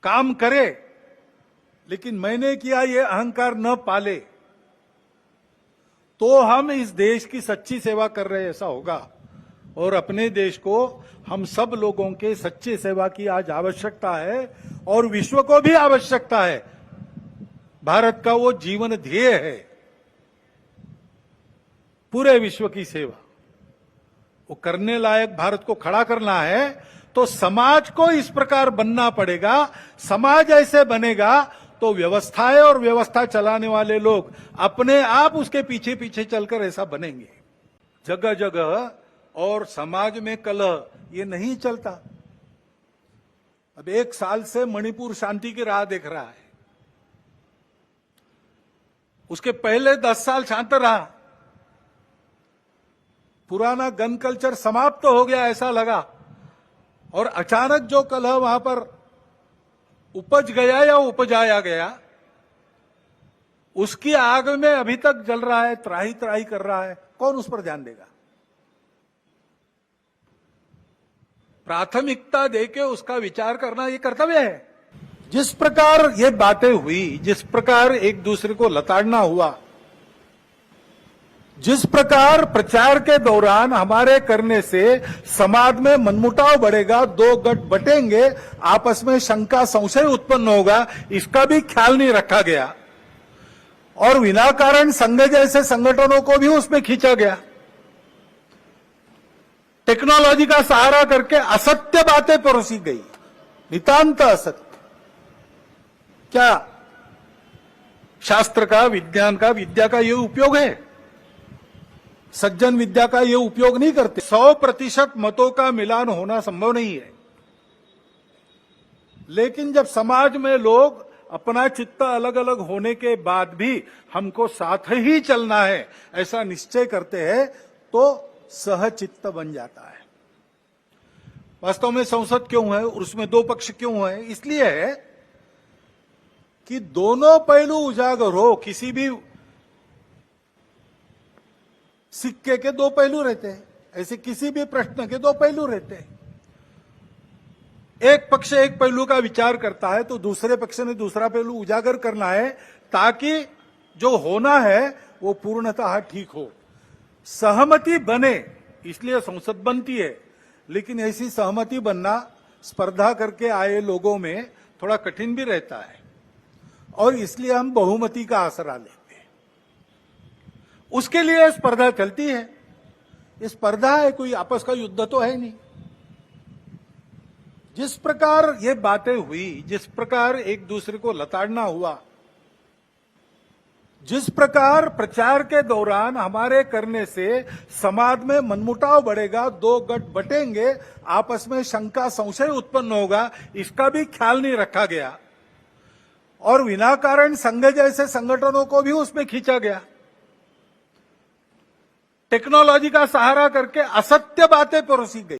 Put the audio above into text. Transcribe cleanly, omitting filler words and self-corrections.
काम करे, लेकिन मैंने किया ये अहंकार न पाले, तो हम इस देश की सच्ची सेवा कर रहे ऐसा होगा। और अपने देश को हम सब लोगों के सच्ची सेवा की आज आवश्यकता है और विश्व को भी आवश्यकता है। भारत का वो जीवन ध्येय है, पूरे विश्व की सेवा। वो करने लायक भारत को खड़ा करना है तो समाज को इस प्रकार बनना पड़ेगा। समाज ऐसे बनेगा तो व्यवस्थाएं और व्यवस्था चलाने वाले लोग अपने आप उसके पीछे पीछे चलकर ऐसा बनेंगे। जगह जगह और समाज में कलह ये नहीं चलता। अब 1 साल से मणिपुर शांति की राह देख रहा है, उसके पहले 10 साल शांत रहा। पुराना गन कल्चर समाप्त हो गया ऐसा लगा, और अचानक जो कलह वहां पर उपज गया या उपजाया गया, उसकी आग में अभी तक जल रहा है, त्राही त्राही कर रहा है। कौन उस पर ध्यान देगा? प्राथमिकता देके उसका विचार करना ये कर्तव्य है। जिस प्रकार ये बातें हुई, जिस प्रकार एक दूसरे को लताड़ना हुआ, जिस प्रकार प्रचार के दौरान हमारे करने से समाज में मनमुटाव बढ़ेगा, 2 गट बटेंगे, आपस में शंका संशय उत्पन्न होगा, इसका भी ख्याल नहीं रखा गया। और विनाकारण संघ जैसे संगठनों को भी उसमें खींचा गया। टेक्नोलॉजी का सहारा करके असत्य बातें परोसी गई, नितांत असत्य। क्या शास्त्र का, विज्ञान का, विद्या का ये उपयोग है? सज्जन विद्या का ये उपयोग नहीं करते। 100% मतों का मिलान होना संभव नहीं है, लेकिन जब समाज में लोग अपना चित्त अलग अलग होने के बाद भी हमको साथ ही चलना है ऐसा निश्चय करते हैं, तो सहचित्त बन जाता है। वास्तव में संसद क्यों है और उसमें 2 पक्ष क्यों है? इसलिए है कि दोनों पहलू उजागर हो। किसी भी सिक्के के 2 पहलू रहते हैं, ऐसे किसी भी प्रश्न के 2 पहलू रहते हैं। एक पक्ष एक पहलू का विचार करता है तो दूसरे पक्ष ने दूसरा पहलू उजागर करना है, ताकि जो होना है वो पूर्णतः ठीक हो, सहमति बने। इसलिए संसद बनती है, लेकिन ऐसी सहमति बनना स्पर्धा करके आए लोगों में थोड़ा कठिन भी रहता है, और इसलिए हम बहुमति का आसरा लेते हैं। उसके लिए स्पर्धा चलती है। ये स्पर्धा है, कोई आपस का युद्ध तो है नहीं। जिस प्रकार ये बातें हुई, जिस प्रकार एक दूसरे को लताड़ना हुआ, जिस प्रकार प्रचार के दौरान हमारे करने से समाज में मनमुटाव बढ़ेगा, 2 गट बटेंगे, आपस में शंका संशय उत्पन्न होगा, इसका भी ख्याल नहीं रखा गया। और विनाकारण संघ जैसे संगठनों को भी उसमें खींचा गया। टेक्नोलॉजी का सहारा करके असत्य बातें परोसी गई।